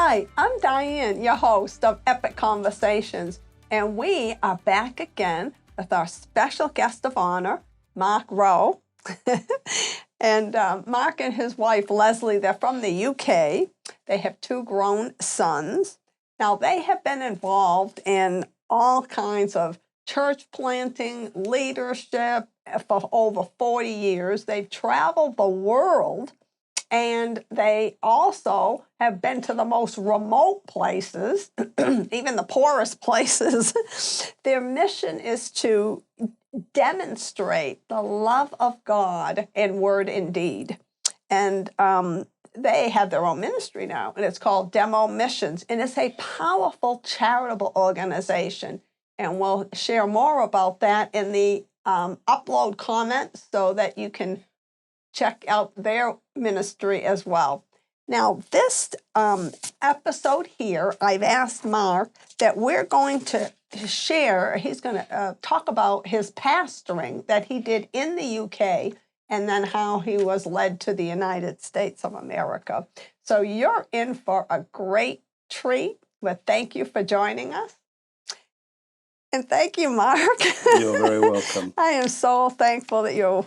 Hi, I'm Diane, your host of Epic Conversations, and we are back again with our special guest of honor, Mark Rowe. And Mark and his wife, Lesley, they're from the UK. They have 2 grown sons. Now, they have been involved in all kinds of church planting, leadership for over 40 years. They've traveled the world, and they also have been to the most remote places, even the poorest places. Their mission is to demonstrate the love of God in word and deed. And they have their own ministry now, and it's called Demo Missions, and it's a powerful charitable organization. And we'll share more about that in the upload comments so that you can check out their ministry as well. Now, this episode here, I've asked Mark that we're going to share, he's going to talk about his pastoring that he did in the UK and then how he was led to the United States of America. So you're in for a great treat. Well, thank you for joining us. And thank you, Mark. You're very welcome. I am so thankful that you're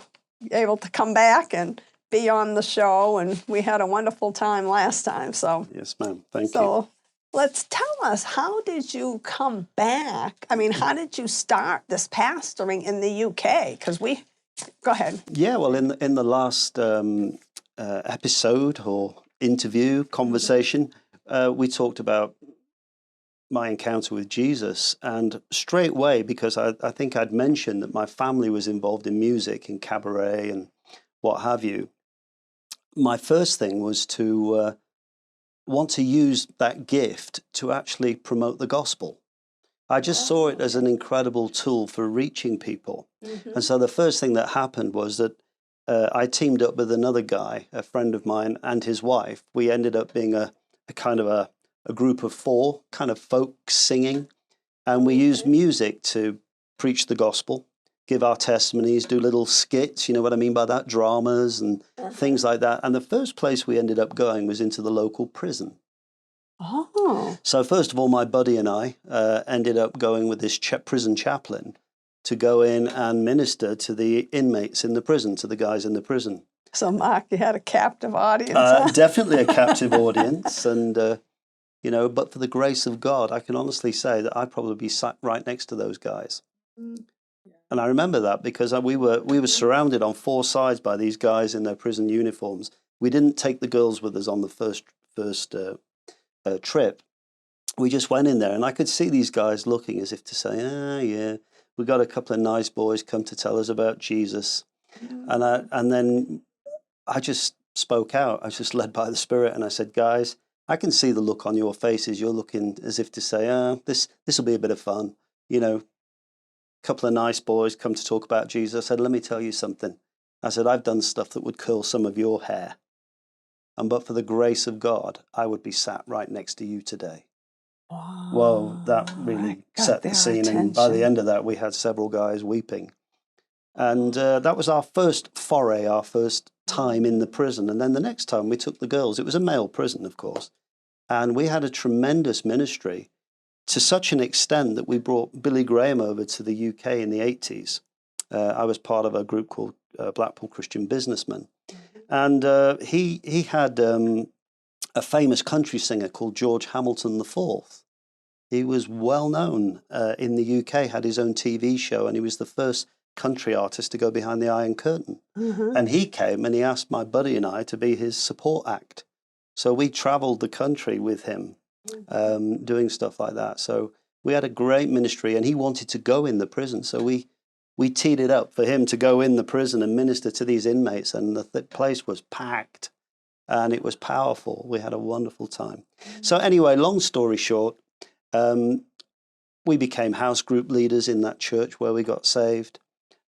able to come back and be on the show, and we had a wonderful time last time. So yes, ma'am. Thank you. So let's tell us, how did you come back? I mean, how did you start this pastoring in the UK? Because go ahead. Yeah, well, in the last episode or interview, conversation, we talked about my encounter with Jesus, and straight away, because I think I'd mentioned that my family was involved in music, in cabaret and what have you, my first thing was to want to use that gift to actually promote the gospel. I just saw it as an incredible tool for reaching people. Mm-hmm. And so the first thing that happened was that I teamed up with another guy, a friend of mine, and his wife. We ended up being a kind of a group of 4, kind of folk singing, and we used music to preach the gospel, give our testimonies, do little skits, you know what I mean by that, dramas and things like that. And the first place we ended up going was into the local prison. Oh. So first of all, my buddy and I ended up going with this prison chaplain to go in and minister to the inmates in the prison, to the guys in the prison. So, Mark, you had a captive audience. Definitely a captive audience, and but for the grace of God, I can honestly say that I'd probably be sat right next to those guys. Mm. And I remember that because we were surrounded on 4 sides by these guys in their prison uniforms. We didn't take the girls with us on the first trip. We just went in there, and I could see these guys looking as if to say, yeah, we got a couple of nice boys come to tell us about Jesus. Mm. And then I just spoke out. I was just led by the Spirit, and I said, guys, I can see the look on your faces. You're looking as if to say, this will be a bit of fun. You know, a couple of nice boys come to talk about Jesus. I said, let me tell you something. I said, I've done stuff that would curl some of your hair. But for the grace of God, I would be sat right next to you today. Wow. Well, that really set the scene. Attention. And by the end of that, we had several guys weeping. And that was our first foray, our first time in the prison. And then the next time we took the girls, it was a male prison, of course. And we had a tremendous ministry to such an extent that we brought Billy Graham over to the UK in the 80s. I was part of a group called Blackpool Christian Businessmen. And he had a famous country singer called George Hamilton IV. He was well known in the UK, had his own TV show, and he was the first country artist to go behind the Iron Curtain. Mm-hmm. And he came and he asked my buddy and I to be his support act. So we traveled the country with him, doing stuff like that. So we had a great ministry, and he wanted to go in the prison. So we teed it up for him to go in the prison and minister to these inmates, and the place was packed, and it was powerful. We had a wonderful time. Mm-hmm. So anyway, long story short, we became house group leaders in that church where we got saved.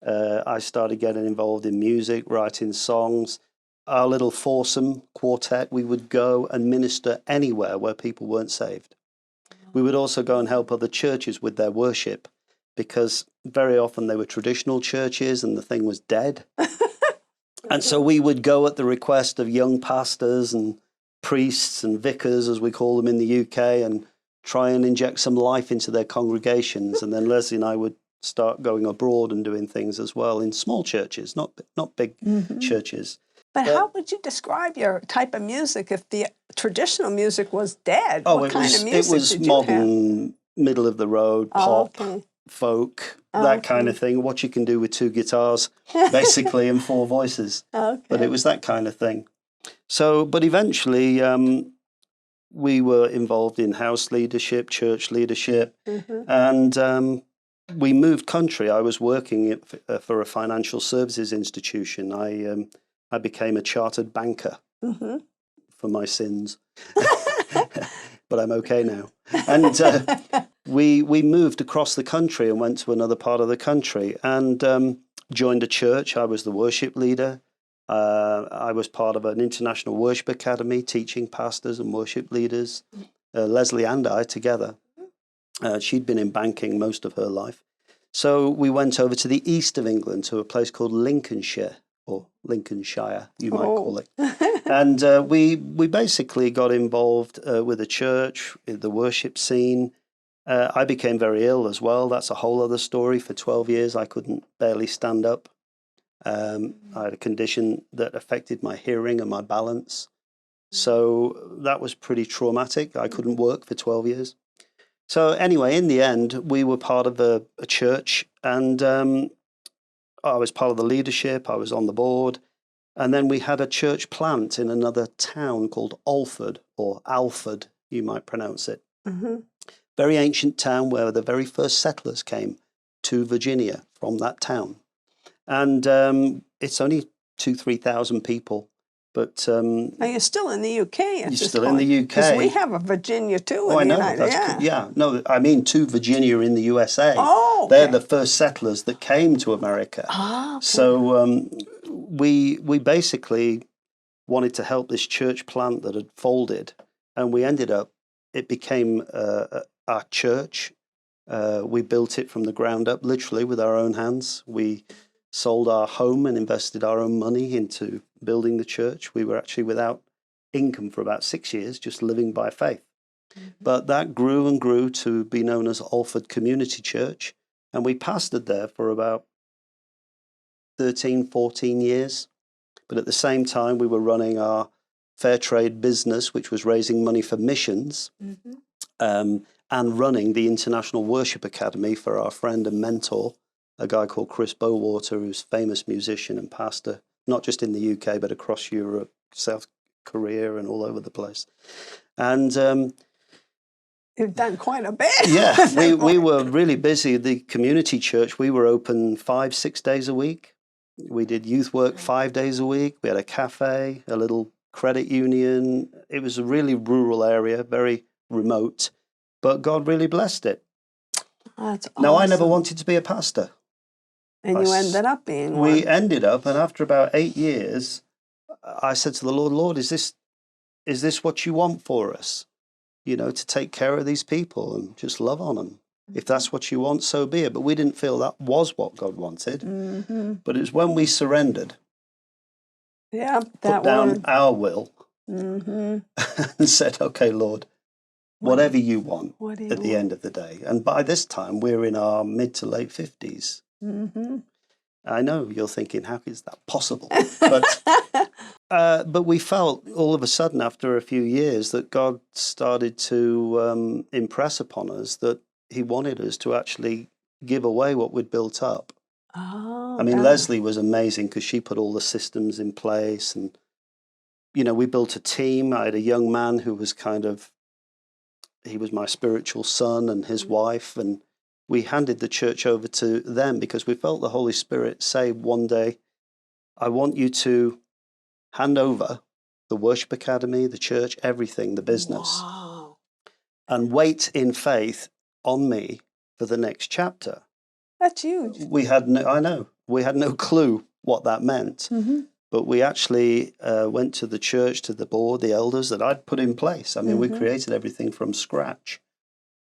I started getting involved in music, writing songs. Our little foursome quartet, we would go and minister anywhere where people weren't saved. We would also go and help other churches with their worship, because very often they were traditional churches and the thing was dead. And so we would go at the request of young pastors and priests and vicars, as we call them in the UK, and try and inject some life into their congregations. And then Lesley and I would start going abroad and doing things as well in small churches, not big churches. But how would you describe your type of music if the traditional music was dead? Oh, what kind of music it was did modern, you have? middle of the road, pop, folk, that kind of thing. What you can do with two guitars, basically, and four voices. But it was that kind of thing. So, but eventually, we were involved in house leadership, church leadership, and we moved country. I was working for a financial services institution. I became a chartered banker for my sins, but I'm okay now. And we moved across the country and went to another part of the country and joined a church. I was the worship leader. I was part of an international worship academy, teaching pastors and worship leaders. Lesley and I together. She'd been in banking most of her life. So we went over to the east of England to a place called Lincolnshire, or Lincolnshire, you might call it. And we basically got involved with the church, the worship scene. I became very ill as well. That's a whole other story. For 12 years, I couldn't barely stand up. I had a condition that affected my hearing and my balance. So that was pretty traumatic. I couldn't work for 12 years. So anyway, in the end, we were part of a church, and I was part of the leadership. I was on the board. And then we had a church plant in another town called Alford, or Alford, you might pronounce it. Very ancient town where the very first settlers came to Virginia from that town. And it's only 2,000-3,000 people. But now you're still in the UK at this still point. in the UK. Because we have a Virginia too. Oh, I know. No, I mean to Virginia in the USA. Oh, they're the first settlers that came to America. So we basically wanted to help this church plant that had folded, and we ended up. It became our church. We built it from the ground up, literally with our own hands. We sold our home and invested our own money into building the church. We were actually without income for about 6 years, just living by faith. But that grew and grew to be known as Alford Community Church. And we pastored there for about 13, 14 years. But at the same time, we were running our fair trade business, which was raising money for missions, and running the International Worship Academy for our friend and mentor, a guy called Chris Bowater, who's a famous musician and pastor, not just in the UK, but across Europe, South Korea, and all over the place. And you've done quite a bit. Yeah, we were really busy. The community church, we were open 5-6 days a week. We did youth work 5 days a week. We had a cafe, a little credit union. It was a really rural area, very remote, but God really blessed it. That's awesome. Now, I never wanted to be a pastor. And you ended up being one. We ended up, and after about 8 years, I said to the Lord, is this what you want for us? You know, to take care of these people and just love on them. If that's what you want, so be it. But we didn't feel that was what God wanted. But it was when we surrendered. Yeah, put down our will and said, okay, Lord, whatever you want at the end of the day. And by this time, we're in our mid to late 50s. I know you're thinking, how is that possible? But we felt all of a sudden after a few years that God started to impress upon us that he wanted us to actually give away what we'd built up. I mean, Lesley was amazing because she put all the systems in place. And, you know, we built a team. I had a young man who was he was my spiritual son and his wife. And we handed the church over to them because we felt the Holy Spirit say one day, I want you to hand over the worship academy, the church, everything, the business, and wait in faith on me for the next chapter. That's huge. We had no clue what that meant, but we actually went to the church, to the board, the elders that I'd put in place. I mean, we created everything from scratch,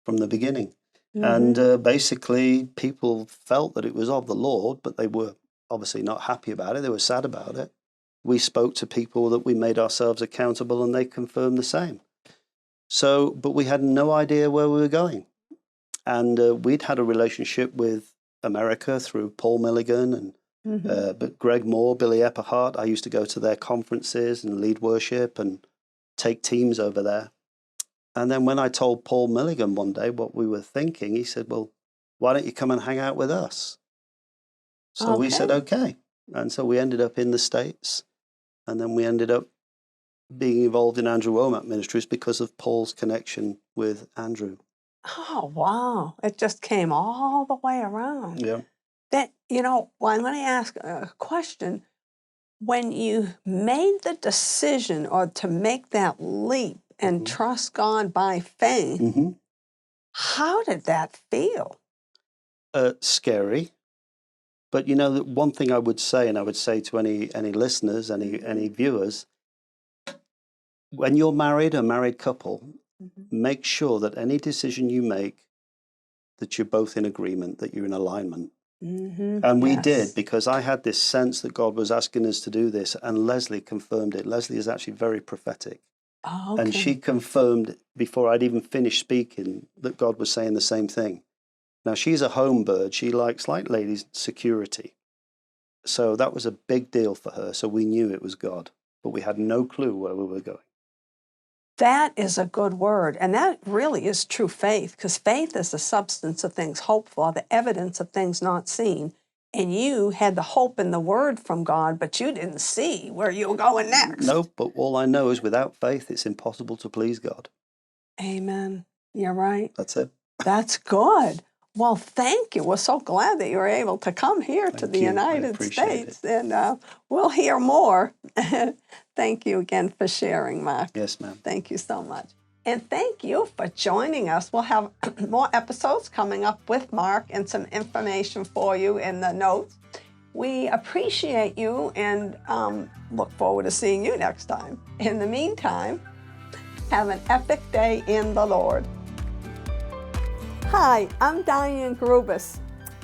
from the beginning. And basically people felt that it was of the Lord, but they were obviously not happy about it. They were sad about it. we spoke to people that we made ourselves accountable, and they confirmed the same. So, but we had no idea where we were going. And we'd had a relationship with America through Paul Milligan and but Greg Moore, Billy Epperhart. I used to go to their conferences and lead worship and take teams over there. And then when I told Paul Milligan one day what we were thinking, he said, well, why don't you come and hang out with us? So we said, okay. And so we ended up in the States. And then we ended up being involved in Andrew Womack Ministries because of Paul's connection with Andrew. Oh, wow. It just came all the way around. Yeah. That, well, I'm going to ask a question. When you made the decision or to make that leap and trust God by faith, how did that feel? Scary. But the one thing I would say, and I would say to any listeners, any viewers, when you're married, a married couple, make sure that any decision you make, that you're both in agreement, that you're in alignment. And we did, because I had this sense that God was asking us to do this, and Lesley confirmed it. Lesley is actually very prophetic. Oh, okay. And she confirmed before I'd even finished speaking that God was saying the same thing. Now, she's a home bird. She likes, like ladies, security. So that was a big deal for her. So we knew it was God, but we had no clue where we were going. That is a good word. And that really is true faith, because faith is the substance of things hoped for, the evidence of things not seen. And you had the hope in the word from God, but you didn't see where you were going next. No, but all I know is without faith, it's impossible to please God. Amen. You're right. That's it. That's good. Well, thank you. We're so glad that you were able to come here to the United States. And we'll hear more. Thank you again for sharing, Mark. Yes, ma'am. Thank you so much. And thank you for joining us. We'll have more episodes coming up with Mark and some information for you in the notes. We appreciate you and look forward to seeing you next time. In the meantime, have an epic day in the Lord. Hi, I'm Diane Grubus,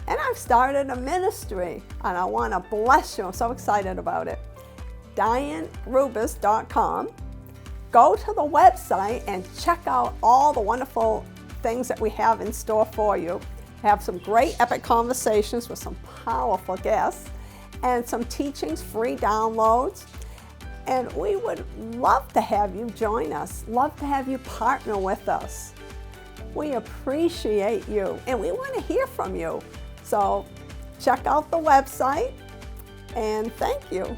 and I've started a ministry, and I want to bless you. I'm so excited about it. DianeGrubus.com. Go to the website and check out all the wonderful things that we have in store for you. We have some great epic conversations with some powerful guests and some teachings, free downloads. And we would love to have you join us, love to have you partner with us. We appreciate you, and we want to hear from you. So check out the website, and thank you.